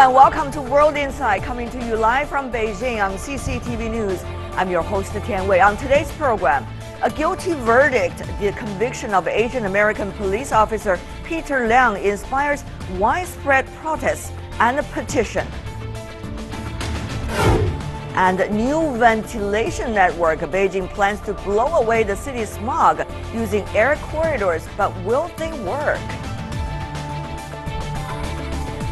and welcome to World Insight, coming to you live from Beijing on CCTV News. I'm your host, Tian Wei. On today's program, a guilty verdict, the conviction of Asian American police officer Peter Liang inspires widespread protests and a petition. And new ventilation network, Beijing plans to blow away the city's smog using air corridors, but will they work?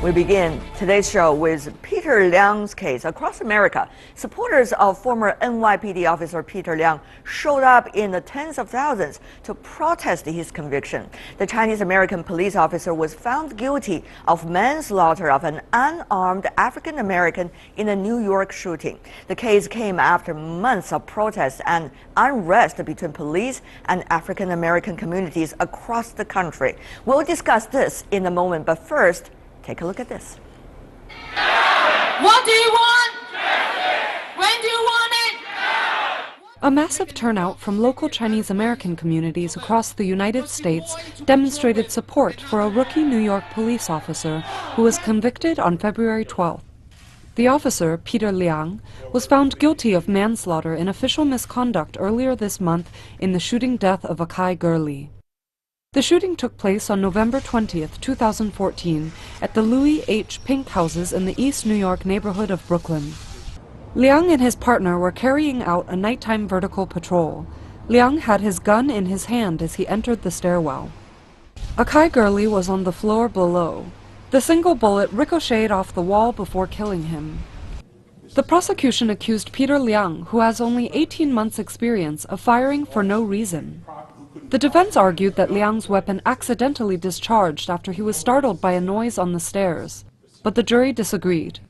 We begin today's show with Peter Liang's case. Across America, supporters of former NYPD officer Peter Liang showed up in the tens of thousands to protest his conviction. The Chinese-American police officer was found guilty of manslaughter of an unarmed African-American in a New York shooting. The case came after months of protests and unrest between police and African-American communities across the country. We'll discuss this in a moment, but first, take a look at this. What do you want? When do you want it? A massive turnout from local Chinese American communities across the United States demonstrated support for a rookie New York police officer who was convicted on February 12th. The officer, Peter Liang, was found guilty of manslaughter in official misconduct earlier this month in the shooting death of Akai Gurley. The shooting took place on November 20th, 2014, at the Louis H. Pink houses in the East New York neighborhood of Brooklyn. Liang and his partner were carrying out a nighttime vertical patrol. Liang had his gun in his hand as he entered the stairwell. Akai Gurley was on the floor below. The single bullet ricocheted off the wall before killing him. The prosecution accused Peter Liang, who has only 18 months' experience, of firing for no reason. The defense argued that Liang's weapon accidentally discharged after he was startled by a noise on the stairs, but the jury disagreed.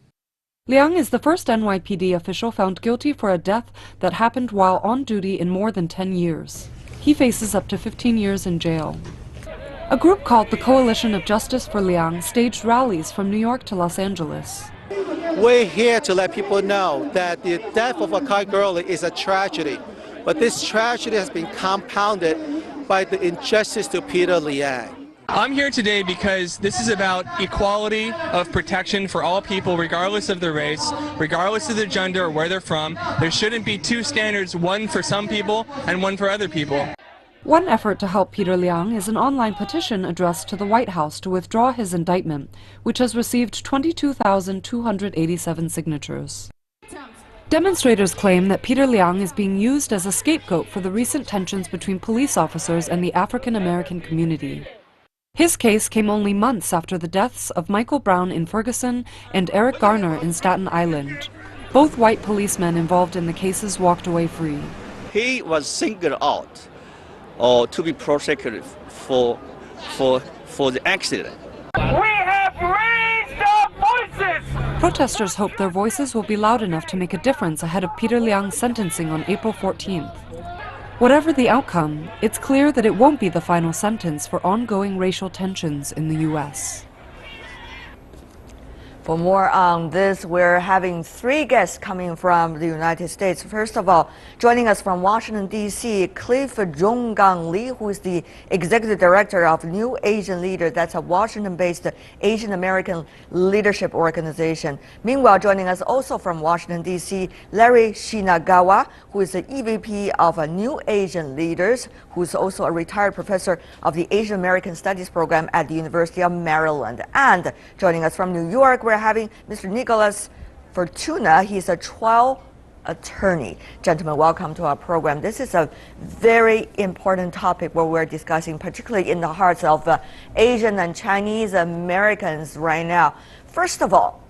Liang is the first NYPD official found guilty for a death that happened while on duty in more than 10 years. He faces up to 15 years in jail. A group called the Coalition of Justice for Liang staged rallies from New York to Los Angeles. We're here to let people know that the death of Akai Gurley is a tragedy, but this tragedy has been compounded by the injustice to Peter Liang. I'm here today because this is about equality of protection for all people, regardless of their race, regardless of their gender or where they're from. There shouldn't be two standards, one for some people and one for other people. One effort to help Peter Liang is an online petition addressed to the White House to withdraw his indictment, which has received 22,287 signatures. Demonstrators claim that Peter Liang is being used as a scapegoat for the recent tensions between police officers and the African-American community. His case came only months after the deaths of Michael Brown in Ferguson and Eric Garner in Staten Island. Both white policemen involved in the cases walked away free. He was singled out to be prosecuted for the accident. We have raised our voices! Protesters hope their voices will be loud enough to make a difference ahead of Peter Liang's sentencing on April 14th. Whatever the outcome, it's clear that it won't be the final sentence for ongoing racial tensions in the U.S. For more on this, we're having three guests coming from the United States. First of all, joining us from Washington, D.C., Cliff Zhonggang Li, who is the Executive Director of New Asian Leader. That's a Washington-based Asian American leadership organization. Meanwhile, joining us also from Washington, D.C., Larry Shinagawa, who is the EVP of New Asian Leaders, who's also a retired professor of the Asian American Studies program at the University of Maryland. And joining us from New York, we're having Mr. Nicholas Fortuna. He's a trial attorney. Gentlemen, welcome to our program. This is a very important topic where we're discussing, particularly in the hearts of Asian and Chinese Americans right now. First of all,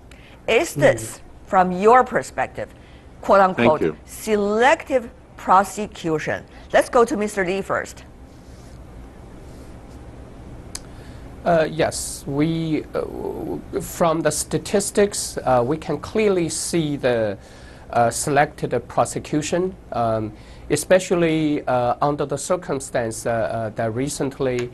is this, from your perspective, quote unquote, selective prosecution? Let's go to Mr. Li first. Yes, we from the statistics we can clearly see the selected prosecution, especially under the circumstance that recently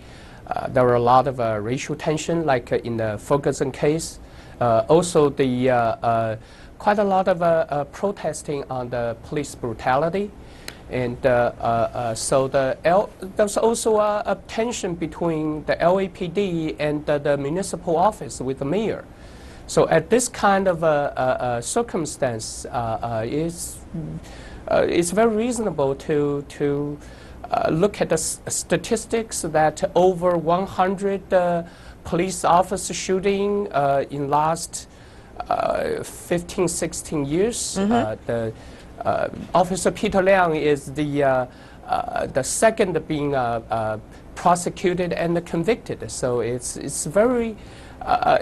there were a lot of racial tension, like in the Ferguson case. Also, the quite a lot of protesting on the police brutality. And so there's also a tension between the LAPD and the municipal office with the mayor. So at this kind of a circumstance, it's very reasonable to look at the statistics that over 100 police officer shooting in last 15, 16 years. The Officer Peter Liang is the second being prosecuted and convicted. So it's very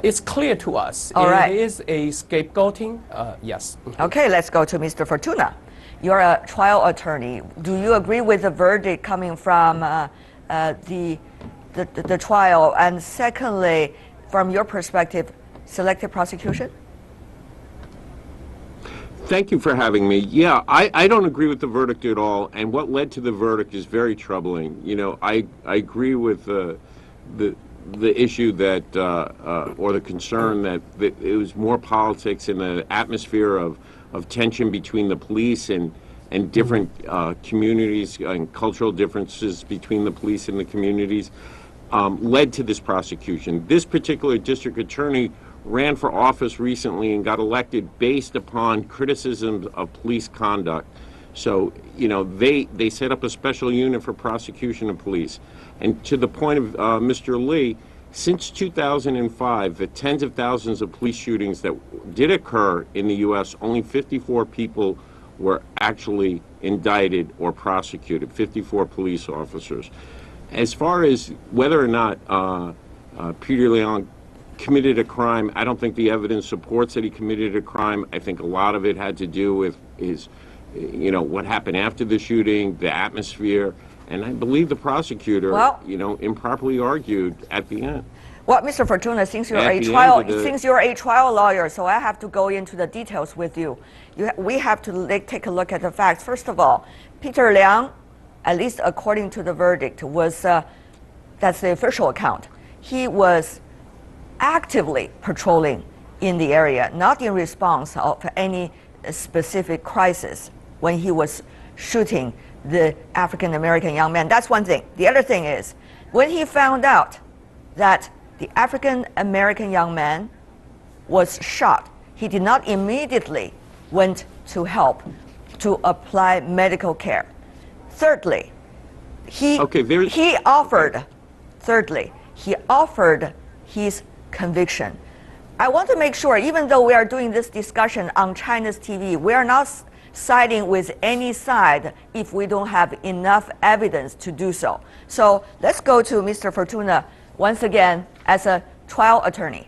it's clear to us. All right. It is a scapegoating. Yes. Okay, let's go to Mr. Fortuna. You're a trial attorney. Do you agree with the verdict coming from the trial? And secondly, from your perspective, selective prosecution? Thank you for having me. Yeah, I don't agree with the verdict at all, and what led to the verdict is very troubling. You know, I agree with the issue that, or the concern that it was more politics in the atmosphere of tension between the police and different communities and cultural differences between the police and the communities led to this prosecution. This particular district attorney ran for office recently and got elected based upon criticisms of police conduct. So, you know, they set up a special unit for prosecution of police. And to the point of Mr. Lee, since 2005, the tens of thousands of police shootings that did occur in the U.S., only 54 people were actually indicted or prosecuted, 54 police officers. As far as whether or not Peter Liang committed a crime, I don't think the evidence supports that he committed a crime. I think a lot of it had to do with his, you know, what happened after the shooting, the atmosphere, and I believe the prosecutor, you know, improperly argued at the end. Well, Mr. Fortuna, since you're a trial lawyer, so I have to go into the details with you. We have to take a look at the facts. First of all, Peter Liang, at least according to the verdict, was that's the official account. He was actively patrolling in the area, not in response of any specific crisis when he was shooting the African-American young man. That's one thing. The other thing is, when he found out that the African-American young man was shot, he did not immediately went to help to apply medical care. Thirdly, he offered his conviction. I want to make sure, even though we are doing this discussion on China's TV, we are not siding with any side if we don't have enough evidence to do so. So let's go to Mr. Fortuna once again as a trial attorney.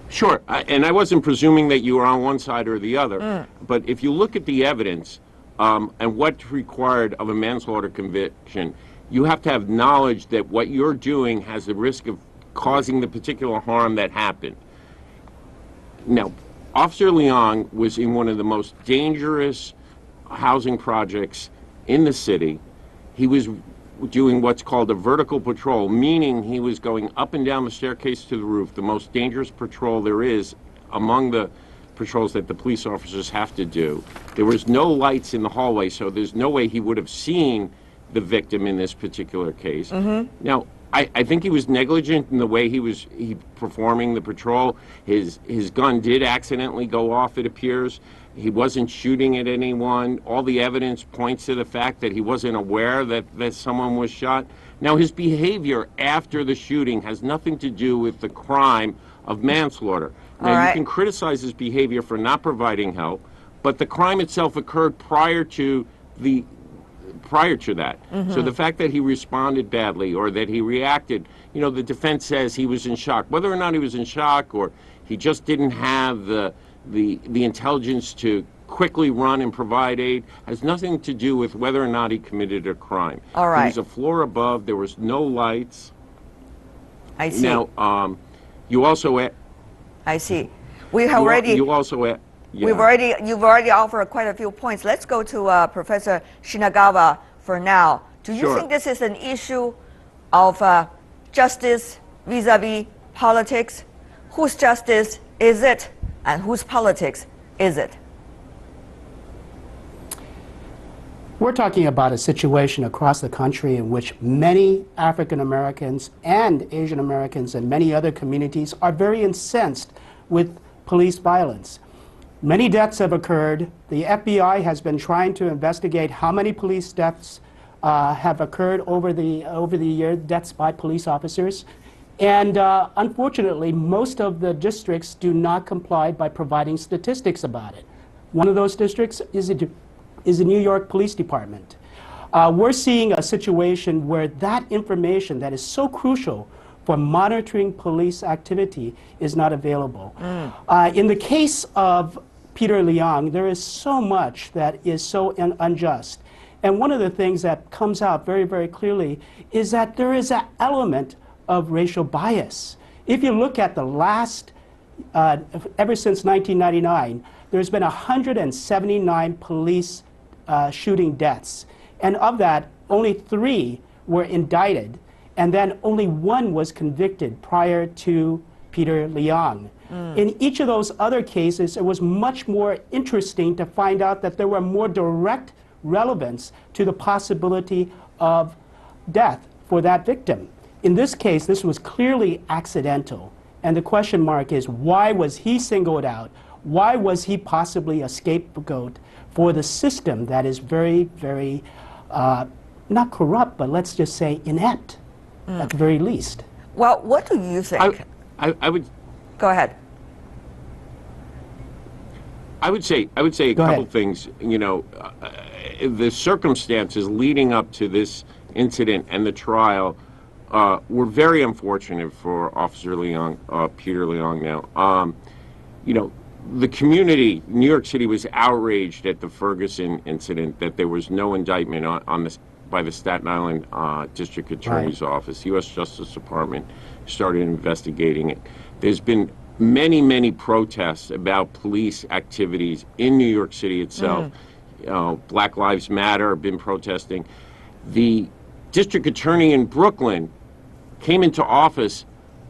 Sure, and I wasn't presuming that you were on one side or the other, but if you look at the evidence and what's required of a manslaughter conviction, you have to have knowledge that what you're doing has the risk of causing the particular harm that happened. Now, Officer Liang was in one of the most dangerous housing projects in the city. He was doing what's called a vertical patrol, meaning he was going up and down the staircase to the roof, the most dangerous patrol there is among the patrols that the police officers have to do. There was no lights in the hallway, so there's no way he would have seen the victim in this particular case. Now, I think he was negligent in the way he was performing the patrol. His gun did accidentally go off, it appears. He wasn't shooting at anyone. All the evidence points to the fact that he wasn't aware that someone was shot. Now, his behavior after the shooting has nothing to do with the crime of manslaughter. Now, you can criticize his behavior for not providing help, but the crime itself occurred prior to that. So the fact that he responded badly or that he reacted, you know, the defense says he was in shock. Whether or not he was in shock or he just didn't have the intelligence to quickly run and provide aid has nothing to do with whether or not he committed a crime. All right. He was a floor above. There was no lights. I see. Now, you also... I see. We have already... You also... Yeah. You've already offered quite a few points. Let's go to Professor Shinagawa for now. Do you think this is an issue of justice vis-a-vis politics? Whose justice is it, and whose politics is it? We're talking about a situation across the country in which many African Americans and Asian Americans and many other communities are very incensed with police violence. Many deaths have occurred. The FBI has been trying to investigate how many police deaths have occurred over the year, deaths by police officers. And unfortunately, most of the districts do not comply by providing statistics about it. One of those districts is the New York Police Department. We're seeing a situation where that information that is so crucial for monitoring police activity is not available. In the case of Peter Liang, there is so much that is so unjust. And one of the things that comes out very, very clearly is that there is an element of racial bias. If you look at the last, ever since 1999, there's been 179 police shooting deaths. And of that, only 3 were indicted, and then only 1 was convicted prior to Peter Liang. In each of those other cases, it was much more interesting to find out that there were more direct relevance to the possibility of death for that victim. In this case, this was clearly accidental. And the question mark is, why was he singled out? Why was he possibly a scapegoat for the system that is very, very, not corrupt, but let's just say inept, at the very least? Well, what do you think? I would Go ahead. I would say a couple things. You know, the circumstances leading up to this incident and the trial were very unfortunate for Officer Liang, Peter Liang. Now, you know, the community, New York City, was outraged at the Ferguson incident, that there was no indictment on this by the Staten Island District Attorney's Office. U.S. Justice Department started investigating it. There's been many protests about police activities in New York City itself. Black Lives Matter have been protesting. The district attorney in Brooklyn came into office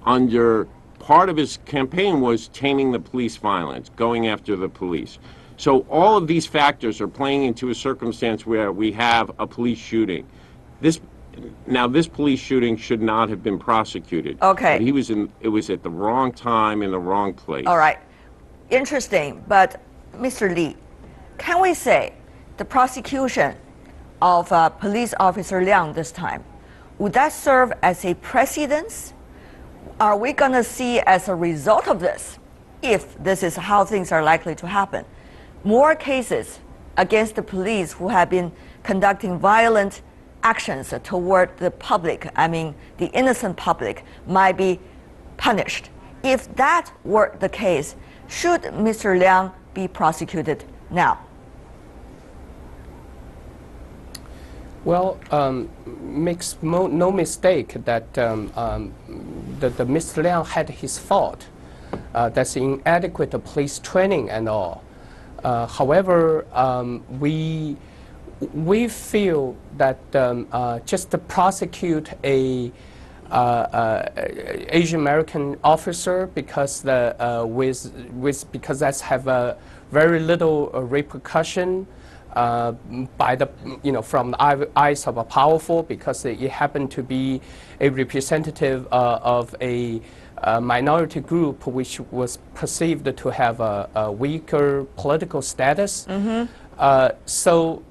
under, part of his campaign was taming the police violence, going after the police. So all of these factors are playing into a circumstance where we have a police shooting. This police shooting should not have been prosecuted. Okay. But it was at the wrong time in the wrong place. All right. Interesting. But Mr. Li, can we say the prosecution of police officer Liang this time, would that serve as a precedent? Are we going to see, as a result of this, if this is how things are likely to happen, more cases against the police who have been conducting violent actions toward the public, I mean the innocent public, might be punished? If that were the case, should Mr. Liang be prosecuted now? Well, makes no mistake that the Mr. Liang had his fault. That's inadequate police training and all. However, we feel that just to prosecute a Asian American officer because because that's have a very little repercussion by the from the eyes of a powerful, because it happened to be a representative of a minority group which was perceived to have a weaker political status. So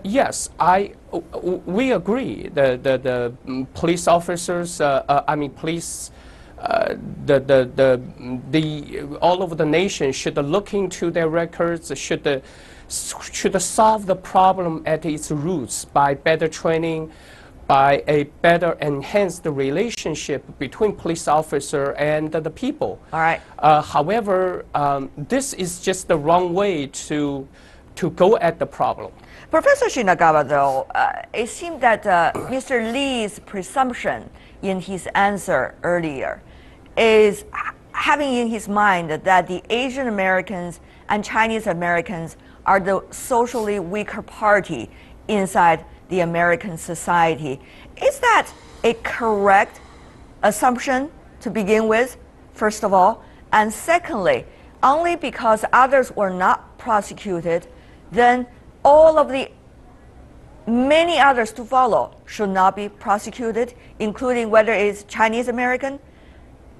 yes, we agree. The police officers, I mean police, all over the nation should look into their records, should solve the problem at its roots by better training, by a better enhanced relationship between police officer and the people. All right. However, this is just the wrong way to go at the problem. Professor Shinagawa, though, it seemed that Mr. Li's presumption in his answer earlier is having in his mind that the Asian Americans and Chinese Americans are the socially weaker party inside the American society. Is that a correct assumption to begin with, first of all? And secondly, only because others were not prosecuted, then all of the many others to follow should not be prosecuted, including whether it's Chinese American,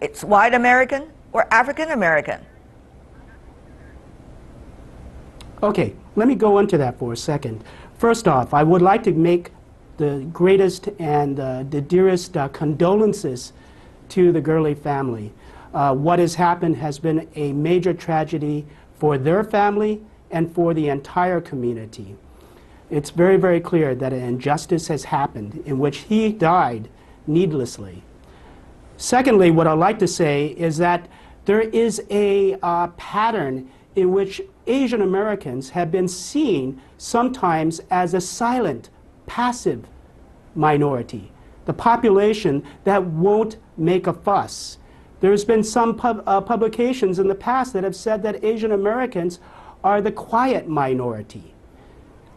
it's white American, or African American? Okay, let me go into that for a second. First off, I would like to make the greatest and the dearest condolences to the Gurley family. What has happened has been a major tragedy for their family and for the entire community. It's very, very clear that an injustice has happened in which he died needlessly. Secondly, what I'd like to say is that there is a pattern in which Asian Americans have been seen sometimes as a silent, passive minority, the population that won't make a fuss. There's been some publications in the past that have said that Asian Americans are the quiet minority.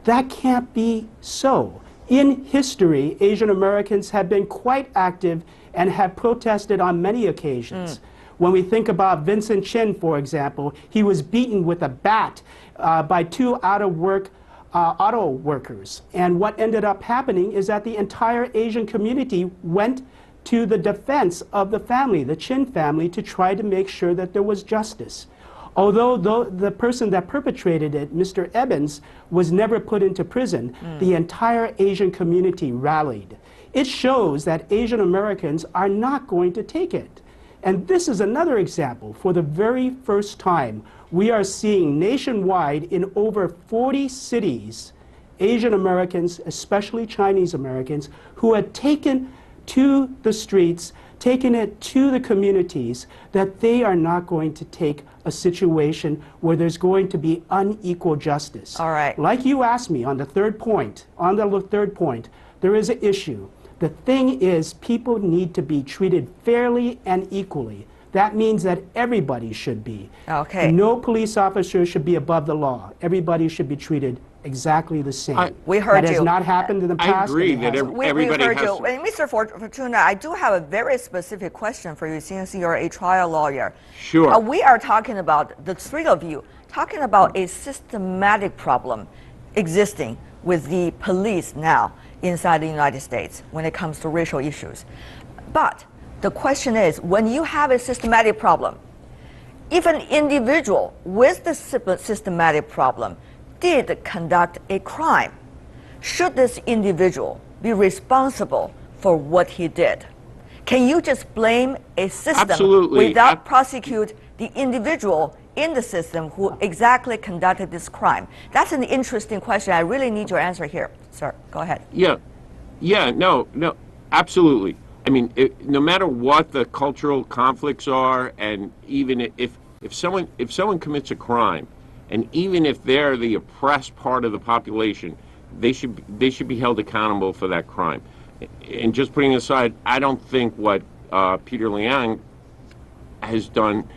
That can't be so. In history, Asian Americans have been quite active and have protested on many occasions. When we think about Vincent Chin, for example, he was beaten with a bat by two out-of-work auto workers. And what ended up happening is that the entire Asian community went to the defense of the family, the Chin family, to try to make sure that there was justice. Although the person that perpetrated it, Mr. Evans, was never put into prison, the entire Asian community rallied. It shows that Asian Americans are not going to take it. And this is another example. For the very first time, we are seeing nationwide in over 40 cities, Asian Americans, especially Chinese Americans, who had taken to the streets, taken it to the communities, that they are not going to take a situation where there's going to be unequal justice. All right. Like you asked me on the third point, there is an issue. The thing is, people need to be treated fairly and equally. That means that everybody should be. Okay. No police officer should be above the law. Everybody should be treated exactly the same. We heard that you. has not happened in the past. I agree that everybody we heard has you. to. And Mr. Fortuna, I do have a very specific question for you since you're a trial lawyer. Sure. We are talking about, the three of you, talking about a systematic problem existing with the police now inside the United States when it comes to racial issues. But the question is, when you have a systematic problem, if an individual with the systematic problem did conduct a crime, should this individual be responsible for what he did? Can you just blame a system Absolutely. without prosecute the individual in the system who exactly conducted this crime? That's an interesting question. I really need your answer here. Sir, go ahead. No, absolutely. I mean, no matter what the cultural conflicts are, and even if someone commits a crime, and even if they're the oppressed part of the population, they should be held accountable for that crime. And just putting aside, I don't think what Peter Liang has done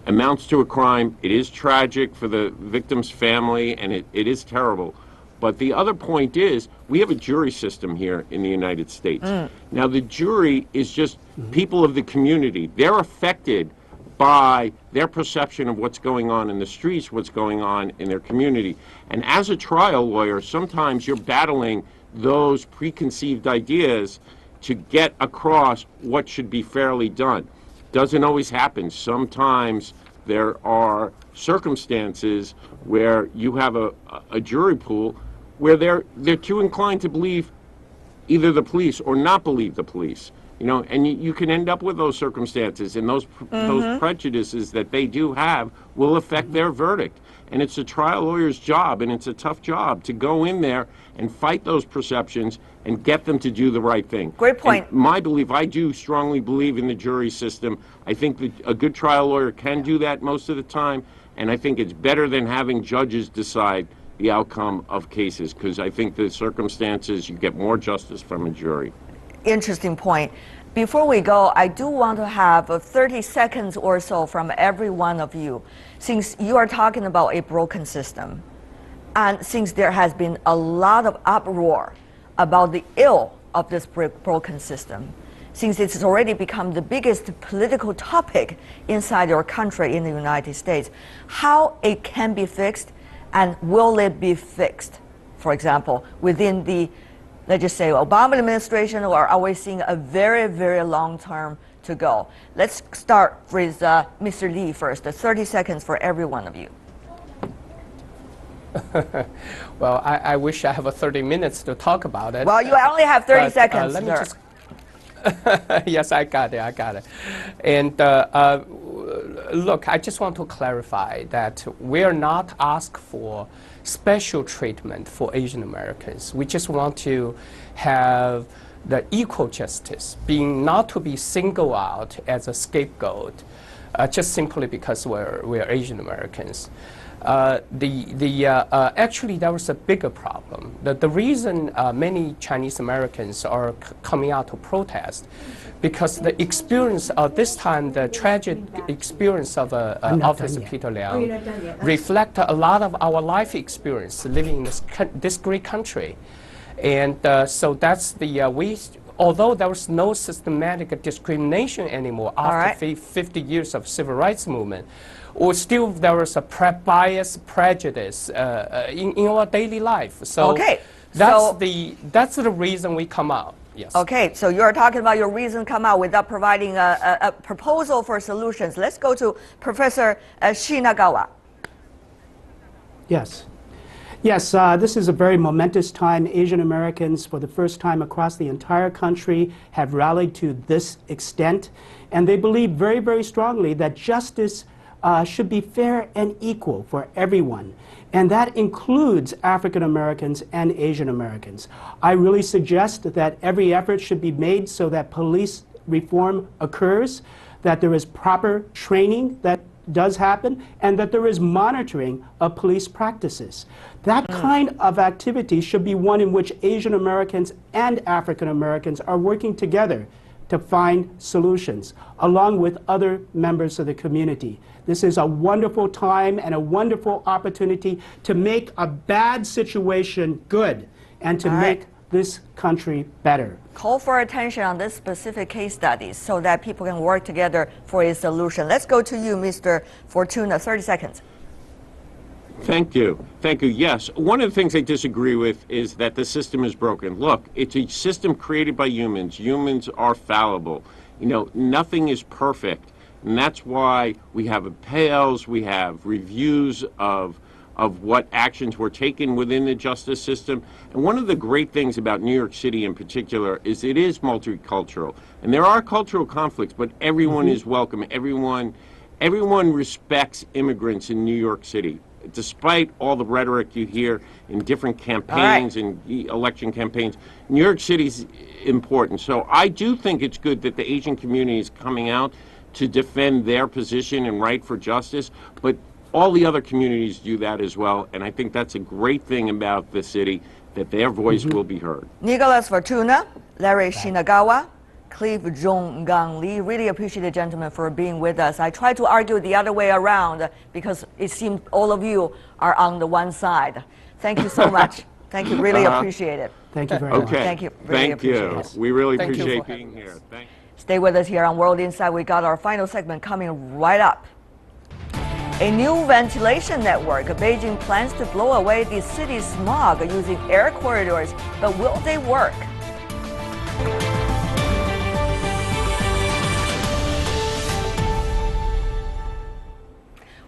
amounts to a crime. It is tragic for the victim's family, and it is terrible. But the other point is, we have a jury system here in the United States. Now, the jury is just people of the community. They're affected by their perception of what's going on in the streets, what's going on in their community. And as a trial lawyer, sometimes you're battling those preconceived ideas to get across what should be fairly done. Doesn't always happen. Sometimes there are circumstances where you have a jury pool where they're too inclined to believe either the police or not believe the police. You know, and you can end up with those circumstances, and those prejudices that they do have will affect their verdict. And it's a trial lawyer's job, and it's a tough job to go in there and fight those perceptions and get them to do the right thing. Great point. And my belief, I do strongly believe in the jury system. I think that a good trial lawyer can do that most of the time, and I think it's better than having judges decide the outcome of cases, because I think the circumstances, you get more justice from a jury. Interesting point. Before we go, I do want to have 30 seconds or so from every one of you, since you are talking about a broken system, and since there has been a lot of uproar about the ill of this broken system, since it's already become the biggest political topic inside your country in the United States, how it can be fixed, And will it be fixed, for example, within the, let's just say, Obama administration, or are we seeing a very, very long term to go? Let's start with Mr. Li first. 30 seconds for every one of you. Well, I wish I have 30 minutes to talk about it. Well, you only have 30 seconds, let me sir. just yes, I got it. And look, I just want to clarify that we are not asked for special treatment for Asian Americans. We just want to have the equal justice, being not to be singled out as a scapegoat, just simply because we're Asian Americans. Actually, there was a bigger problem. The reason many Chinese Americans are coming out to protest, because the experience of this time, the tragic experience of Officer Peter Liang, reflect a lot of our life experience living in this great country. And so that's although there was no systematic discrimination anymore after 50 years of civil rights movement, or still there was a bias, prejudice in our daily life. So that's the reason we come out. Yes. Okay, so you're talking about your reason come out without providing a proposal for solutions. Let's go to Professor Shinagawa. Yes. Yes, this is a very momentous time. Asian Americans, for the first time across the entire country, have rallied to this extent. And they believe very, very strongly that justice should be fair and equal for everyone. And that includes African Americans and Asian Americans. I really suggest that every effort should be made so that police reform occurs, that there is proper training that does happen, and that there is monitoring of police practices. That kind of activity should be one in which Asian Americans and African Americans are working together to find solutions, along with other members of the community. This is a wonderful time and a wonderful opportunity to make a bad situation good and to make this country better. Call for attention on this specific case studies so that people can work together for a solution. Let's go to you, Mr. Fortuna, 30 seconds. Thank you. Thank you. Yes, one of the things I disagree with is that the system is broken. Look, it's a system created by humans. Humans are fallible. You know, nothing is perfect. And that's why we have appeals, we have reviews of what actions were taken within the justice system. And one of the great things about New York City in particular is it is multicultural. And there are cultural conflicts, but everyone is welcome. Everyone respects immigrants in New York City. Despite all the rhetoric you hear in different campaigns and election campaigns, New York City's important. So I do think it's good that the Asian community is coming out to defend their position and right for justice, but all the other communities do that as well, and I think that's a great thing about the city, that their voice will be heard. Nicholas Fortuna, Larry Shinagawa, Cliff Zhonggang Li, really appreciate the gentlemen for being with us. I tried to argue the other way around because it seemed all of you are on the one side. Thank you so much. Thank you, really appreciate it. Thank you very much. Thank you, really appreciate it. We really appreciate being here. Thank you. Stay with us here on World Insight. We got our final segment coming right up. A new ventilation network. Beijing plans to blow away the city's smog using air corridors, but will they work?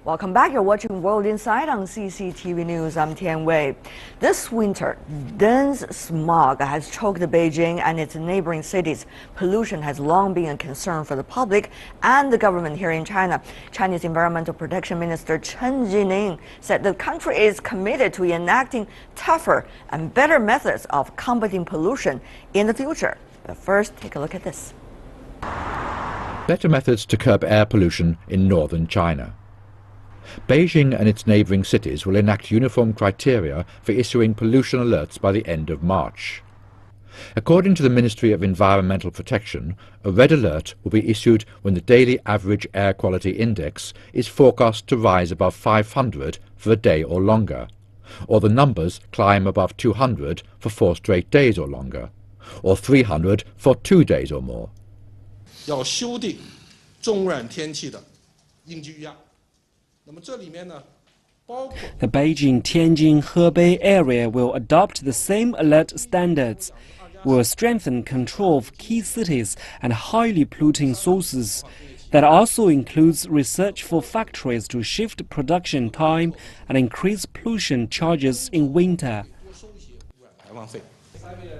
Welcome back. You're watching World Insight on CCTV News. I'm Tian Wei. This winter, dense smog has choked Beijing and its neighboring cities. Pollution has long been a concern for the public and the government here in China. Chinese Environmental Protection Minister Chen Jining said the country is committed to enacting tougher and better methods of combating pollution in the future. But first, take a look at this. Better methods to curb air pollution in northern China. Beijing and its neighbouring cities will enact uniform criteria for issuing pollution alerts by the end of March. According to the Ministry of Environmental Protection, a red alert will be issued when the daily average air quality index is forecast to rise above 500 for a day or longer, or the numbers climb above 200 for 4 straight days or longer, or 300 for 2 days or more. 要修订中污染天气的应急预案。那么这里面呢， The Beijing-Tianjin-Hebei area will adopt the same alert standards, will strengthen control of key cities and highly polluting sources. That also includes research for factories to shift production time and increase pollution charges in winter.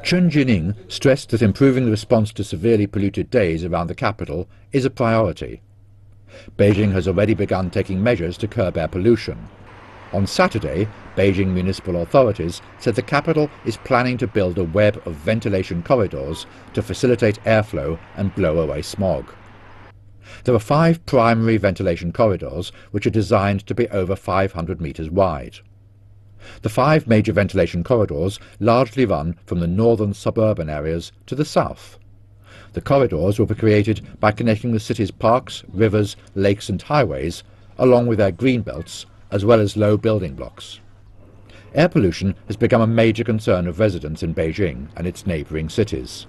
Chen Jining stressed that improving the response to severely polluted days around the capital is a priority. Beijing has already begun taking measures to curb air pollution. On Saturday, Beijing municipal authorities said the capital is planning to build a web of ventilation corridors to facilitate airflow and blow away smog. There are 5 primary ventilation corridors which are designed to be over 500 meters wide. The 5 major ventilation corridors largely run from the northern suburban areas to the south. The corridors will be created by connecting the city's parks, rivers, lakes and highways, along with their green belts, as well as low building blocks. Air pollution has become a major concern of residents in Beijing and its neighbouring cities.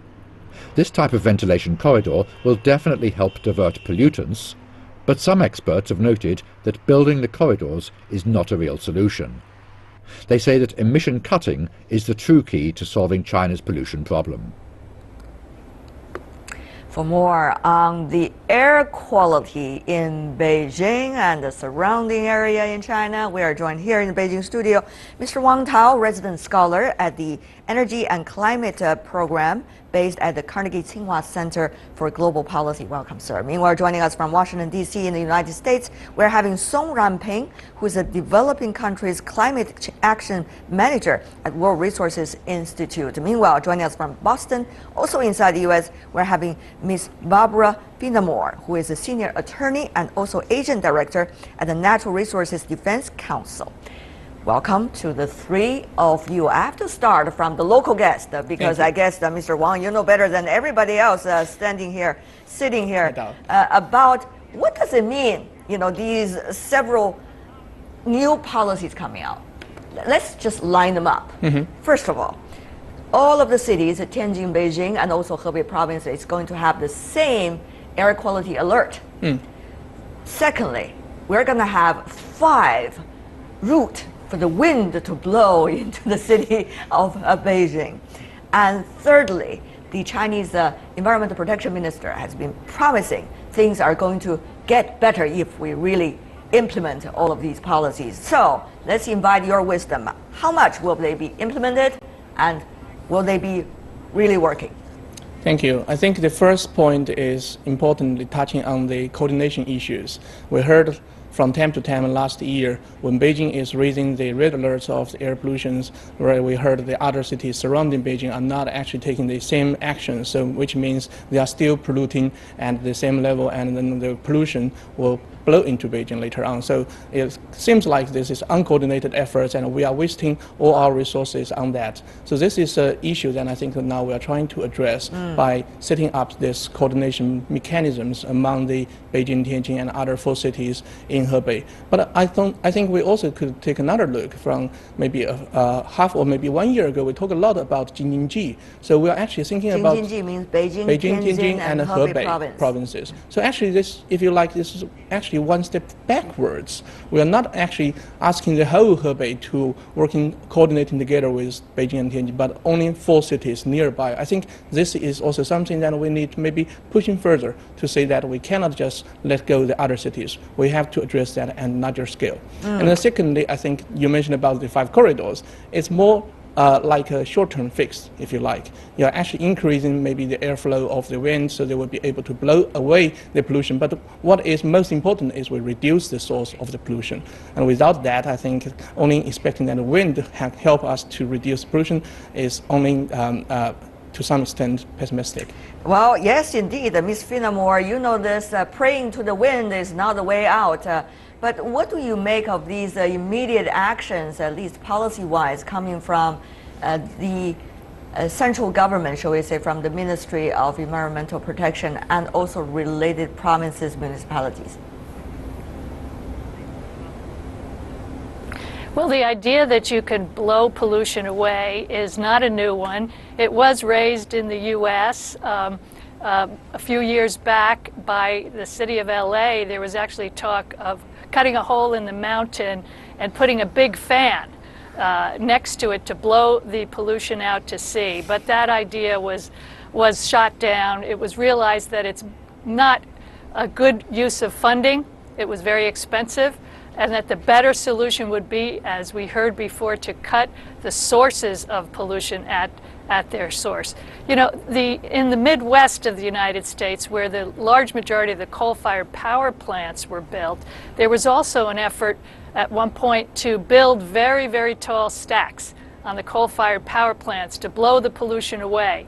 This type of ventilation corridor will definitely help divert pollutants, but some experts have noted that building the corridors is not a real solution. They say that emission cutting is the true key to solving China's pollution problem. For more on the air quality in Beijing and the surrounding area in China, we are joined here in the Beijing studio, Mr. Wang Tao, resident scholar at the Energy and Climate Program based at the Carnegie Tsinghua Center for Global Policy. Welcome, sir. Meanwhile, joining us from Washington, D.C. in the United States, we're having Song Ranping, who is a developing country's climate action manager at World Resources Institute. Meanwhile, joining us from Boston, also inside the U.S., we're having Ms. Barbara Finamore, who is a senior attorney and also agent director at the Natural Resources Defense Council. Welcome to the 3 of you. I have to start from the local guest because I guess Mr. Wang, you know better than everybody else sitting here, about what does it mean, you know, these several new policies coming out. Let's just line them up. First of all of the cities, Tianjin, Beijing, and also Hebei province is going to have the same air quality alert. Secondly, we're going to have 5 routes for the wind to blow into the city of Beijing. And thirdly, the Chinese Environmental Protection Minister has been promising things are going to get better if we really implement all of these policies. So let's invite your wisdom. How much will they be implemented and will they be really working? Thank you. I think the first point is importantly touching on the coordination issues. We heard from time to time last year when Beijing is raising the red alerts of the air pollution, where we heard the other cities surrounding Beijing are not actually taking the same action, so which means they are still polluting at the same level, and then the pollution will blow into Beijing later on. So it seems like this is uncoordinated efforts and we are wasting all our resources on that. So this is an issue that I think that now we are trying to address by setting up this coordination mechanisms among the Beijing, Tianjin and other 4 cities in Hebei. But I think we also could take another look from maybe half or maybe 1 year ago. We talked a lot about Jing-Jin-Ji. So we are actually thinking about Jing-Jin-Ji means Beijing, Tianjin and Hebei provinces. So actually this, if you like, this is actually one step backwards. We are not actually asking the whole Hebei to coordinating together with Beijing and Tianjin, but only 4 cities nearby. I think this is also something that we need to maybe pushing further to say that we cannot just let go the other cities. We have to address that at larger scale. And then secondly, I think you mentioned about the 5 corridors. It's more like a short-term fix, if you like. You're actually increasing maybe the airflow of the wind so they will be able to blow away the pollution. But what is most important is we reduce the source of the pollution. And without that, I think only expecting that the wind help us to reduce pollution is only to some extent pessimistic. Well, yes, indeed. Ms. Finamore, you know this, praying to the wind is not the way out. But what do you make of these immediate actions, at least policy-wise, coming from the central government, shall we say, from the Ministry of Environmental Protection and also related provinces, municipalities? Well, the idea that you can blow pollution away is not a new one. It was raised in the U.S. A few years back by the city of LA. There was actually talk of cutting a hole in the mountain and putting a big fan next to it to blow the pollution out to sea. But that idea was shot down. It was realized that it's not a good use of funding. It was very expensive, and that the better solution would be, as we heard before, to cut the sources of pollution at their source. You know, in the Midwest of the United States, where the large majority of the coal-fired power plants were built, there was also an effort at one point to build very, very tall stacks on the coal-fired power plants to blow the pollution away.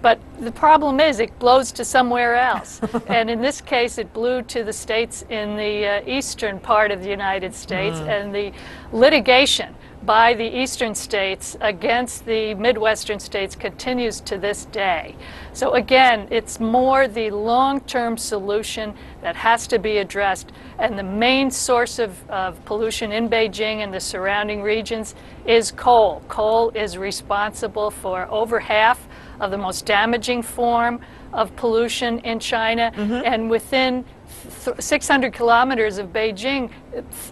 But the problem is it blows to somewhere else. And in this case, it blew to the states in the eastern part of the United States, and the litigation by the eastern states against the Midwestern states continues to this day. So again, it's more the long-term solution that has to be addressed, and the main source of pollution in Beijing and the surrounding regions is coal. Coal is responsible for over half of the most damaging form of pollution in China, and within 600 kilometers of Beijing,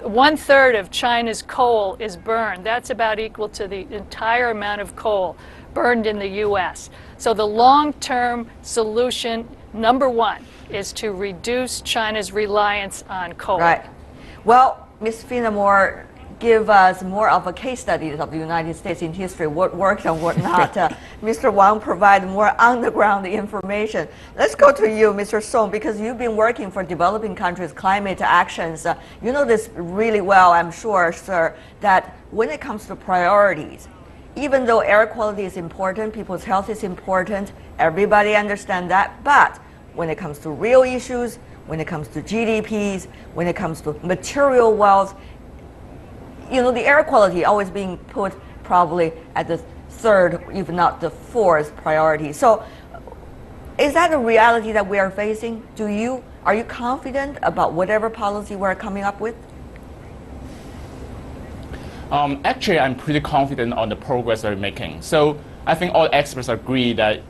1/3 of China's coal is burned. That's about equal to the entire amount of coal burned in the U.S. So the long-term solution, number one, is to reduce China's reliance on coal. Right. Well, Ms. Finamore, give us more of a case study of the United States in history, what worked and what not. Mr. Wang provide more on-the-ground information. Let's go to you, Mr. Song, because you've been working for developing countries' climate actions. You know this really well, I'm sure, sir, that when it comes to priorities, even though air quality is important, people's health is important, everybody understands that, but when it comes to real issues, when it comes to GDPs, when it comes to material wealth, you know, the air quality always being put probably at the third, if not the fourth priority. So is that a reality that we are facing? Are you confident about whatever policy we're coming up with? Actually, I'm pretty confident on the progress we're making. So I think all experts agree that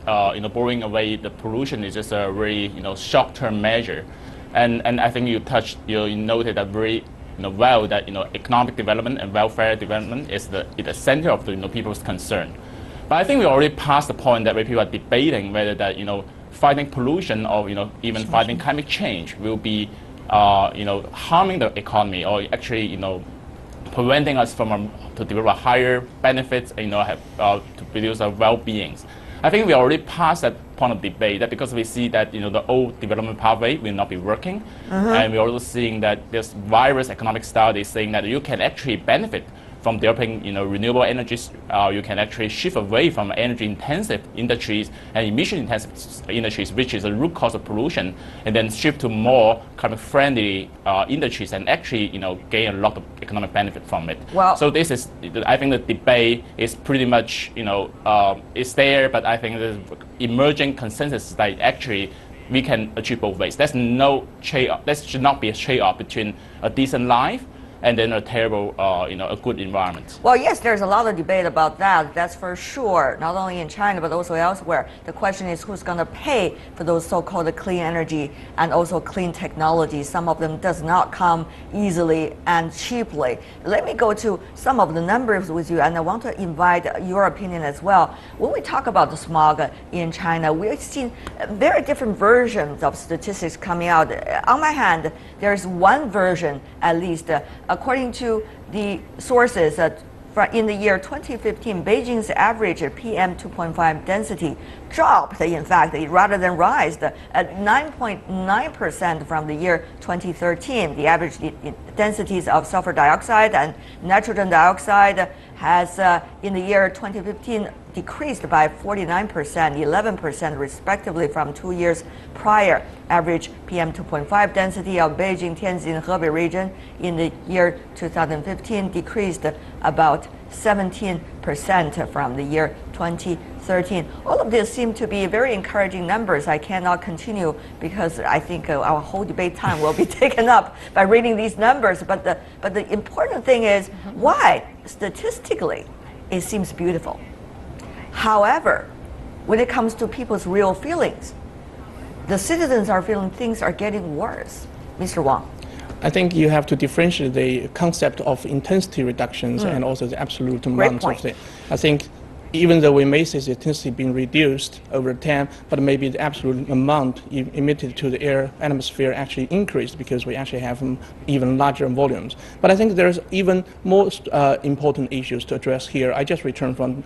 blowing away the pollution is just a very short-term measure, and I think you noted that very well that economic development and welfare development is the center of the people's concern. But I think we already passed the point that where people are debating whether that fighting pollution or even fighting climate change will be harming the economy or actually preventing us from to develop higher benefits to produce our well-beings. I think we already passed that point of debate, that because we see that the old development pathway will not be working, and we're also seeing that there's various economic studies saying that you can actually benefit from developing renewable energies. You can actually shift away from energy-intensive industries and emission-intensive industries, which is a root cause of pollution, and then shift to more climate-friendly industries and actually gain a lot of economic benefit from it. Well, so this is, I think the debate is pretty much is there, but I think the emerging consensus is that actually we can achieve both ways. There's no trade-off. There should not be a trade-off between a decent life and then a terrible, a good environment. Well, yes, there's a lot of debate about that. That's for sure. Not only in China, but also elsewhere. The question is who's going to pay for those so-called clean energy and also clean technology. Some of them does not come easily and cheaply. Let me go to some of the numbers with you, and I want to invite your opinion as well. When we talk about the smog in China, we've seen very different versions of statistics coming out. On my hand, there's one version, at least, according to the sources, in the year 2015, Beijing's average PM 2.5 density dropped, in fact, rather than rise, at 9.9% from the year 2013. The average densities of sulfur dioxide and nitrogen dioxide has, in the year 2015, decreased by 49%, 11% respectively from 2 years prior. Average PM 2.5 density of Beijing, Tianjin, Hebei region in the year 2015 decreased about 17% from the year 2013. All of this seem to be very encouraging numbers. I cannot continue because I think our whole debate time will be taken up by reading these numbers. But the important thing is why statistically it seems beautiful. However, when it comes to people's real feelings, the citizens are feeling things are getting worse. Mr. Wang. I think you have to differentiate the concept of intensity reductions and also the absolute amount of it. I think even though we may see the intensity being reduced over time, but maybe the absolute amount emitted to the air atmosphere actually increased because we actually have even larger volumes. But I think there's even more important issues to address here. I just returned from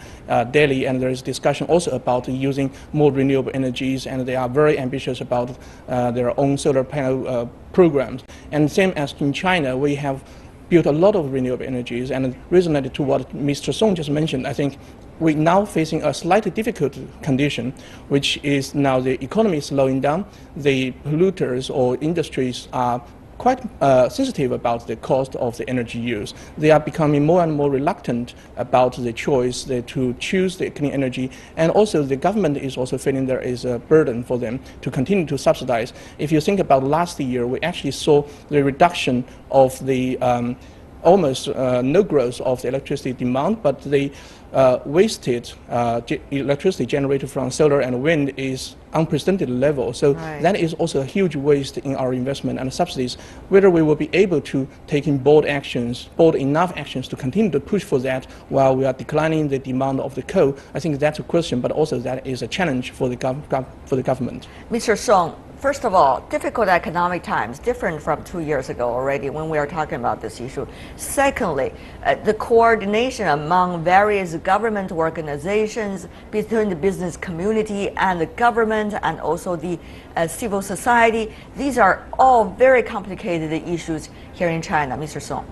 Delhi, and there is discussion also about using more renewable energies, and they are very ambitious about their own solar panel programs. And same as in China, we have built a lot of renewable energies, and reasonably to what Mr. Song just mentioned, I think we're now facing a slightly difficult condition, which is now the economy is slowing down. The polluters or industries are quite sensitive about the cost of the energy use. They are becoming more and more reluctant about the choice to choose the clean energy, and also the government is also feeling there is a burden for them to continue to subsidize. If you think about last year, we actually saw the reduction of the almost no growth of the electricity demand, but the wasted electricity generated from solar and wind is unprecedented level. So that is also a huge waste in our investment and subsidies. Whether we will be able to take in bold enough actions to continue to push for that while we are declining the demand of the coal, I think that's a question, but also that is a challenge for the government. Mr. Song, first of all, difficult economic times, different from 2 years ago already when we are talking about this issue. Secondly, the coordination among various government organizations between the business community and the government and also the civil society. These are all very complicated issues here in China. Mr. Song.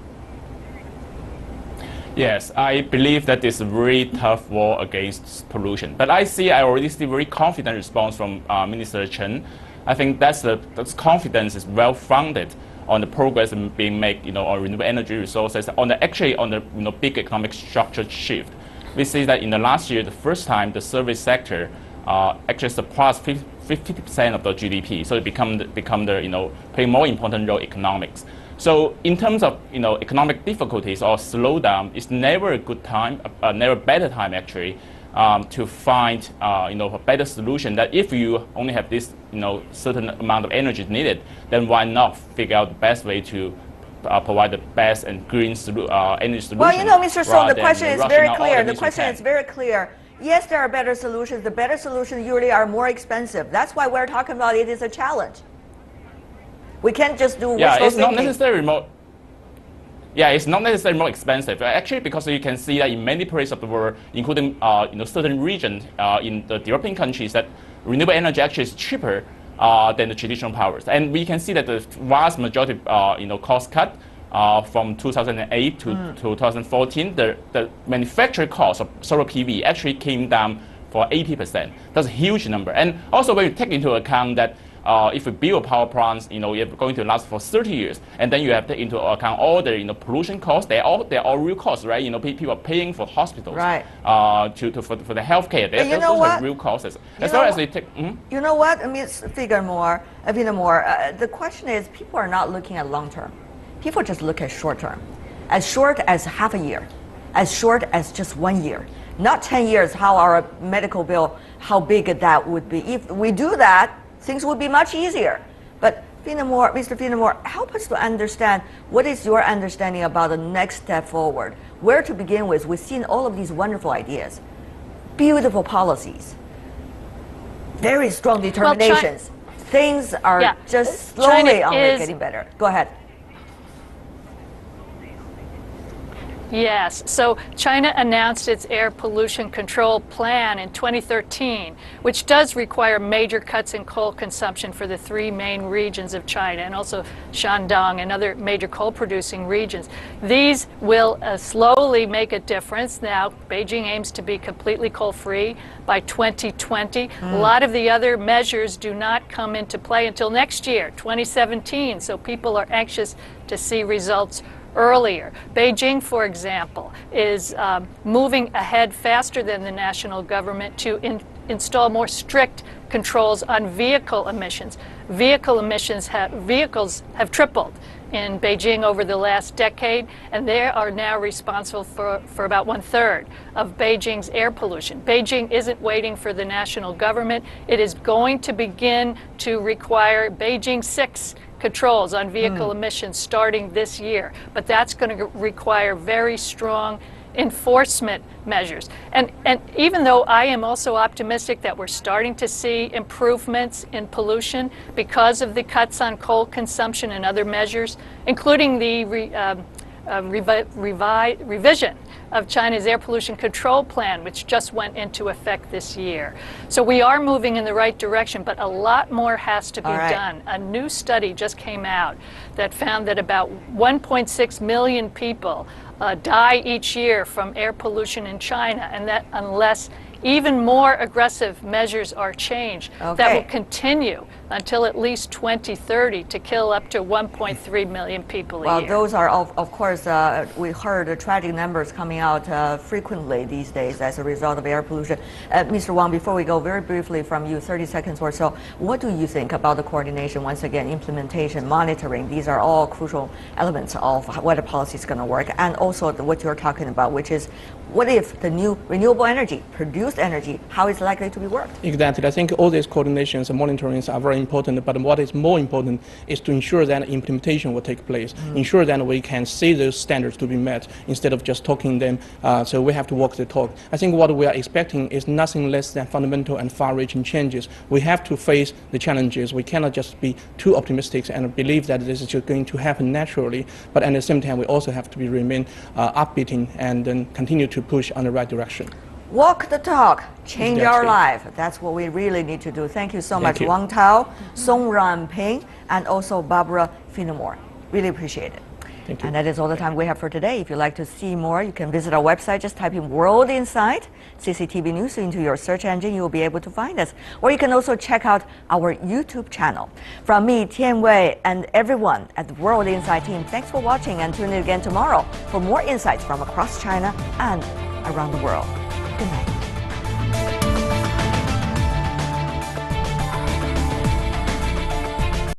Yes, I believe that it's a very tough war against pollution. But I already see very confident response from Minister Chen. I think that's confidence is well founded on the progress being made, on renewable energy resources, on the big economic structure shift. We see that in the last year, the first time the service sector actually surpassed 50% of the GDP. So it become the play more important role in economics. So in terms of economic difficulties or slowdown, it's never a good time, never a better time actually, to find a better solution. That if you only have this certain amount of energy needed, then why not figure out the best way to provide the best and green energy solution? Well, Mr. Song, the question is very clear. The question is very clear. Yes, there are better solutions. The better solutions usually are more expensive. That's why we're talking about it is a challenge. We can't just do wishful it's thinking. Not necessarily more. Yeah, it's not necessarily more expensive. Actually, because you can see that in many places of the world, including certain regions in the developing countries, that renewable energy actually is cheaper than the traditional powers. And we can see that the vast majority, cost cut from 2008 to 2014, the manufacturing cost of solar PV actually came down for 80%. That's a huge number. And also when you take into account that if you build power plants, you're going to last for 30 years, and then you have to take into account all the pollution costs. They're all real costs, right? People are paying for hospitals, right? For the healthcare. Those are real costs. As well as they take. You know what? I mean, the question is, people are not looking at long term. People just look at short term, as short as half a year, as short as just 1 year. Not 10 years. How our medical bill, how big that would be. If we do that, things would be much easier. But Mr. Finnemore, help us to understand what is your understanding about the next step forward. Where to begin with? We've seen all of these wonderful ideas, beautiful policies, very strong determinations. Things are just slowly getting better. Go ahead. Yes, so China announced its air pollution control plan in 2013, which does require major cuts in coal consumption for the 3 main regions of China and also Shandong and other major coal-producing regions. These will slowly make a difference. Now, Beijing aims to be completely coal-free by 2020. A lot of the other measures do not come into play until next year, 2017, so people are anxious to see results earlier. Beijing, for example, is moving ahead faster than the national government to install more strict controls on vehicle emissions. Vehicles have tripled in Beijing over the last decade, and they are now responsible for about 1/3 of Beijing's air pollution. Beijing isn't waiting for the national government. It is going to begin to require Beijing 6 controls on vehicle emissions starting this year, but that's going to require very strong enforcement measures. And even though I am also optimistic that we're starting to see improvements in pollution because of the cuts on coal consumption and other measures, including the revision of China's air pollution control plan, which just went into effect this year. So we are moving in the right direction, but a lot more has to be done. A new study just came out that found that about 1.6 million people die each year from air pollution in China, and that unless even more aggressive measures are changed, that will continue until at least 2030 to kill up to 1.3 million people a year. Well, those are, of course, we heard the tragic numbers coming out frequently these days as a result of air pollution. Mr. Wang, before we go, very briefly from you, 30 seconds or so, what do you think about the coordination, once again, implementation, monitoring? These are all crucial elements of whether policy is going to work, and also what you're talking about, which is what if the new renewable energy, produced energy, how it's likely to be worked? Exactly. I think all these coordinations and monitorings are very important, but what is more important is to ensure that implementation will take place, ensure that we can see those standards to be met instead of just talking them. So we have to walk the talk. I think what we are expecting is nothing less than fundamental and far-reaching changes. We have to face the challenges. We cannot just be too optimistic and believe that this is just going to happen naturally, but at the same time we also have to remain upbeating and then continue to push on the right direction. Walk the talk, change our life. That's what we really need to do. Thank you so much, Wang Tao, Song Ranping, and also Barbara Finnemore. Really appreciate it. Thank you. And that is all the time we have for today. If you'd like to see more, you can visit our website. Just type in World Insight, CCTV News into your search engine. You will be able to find us. Or you can also check out our YouTube channel. From me, Tian Wei, and everyone at the World Insight team, thanks for watching, and tune in again tomorrow for more insights from across China and around the world. Good night.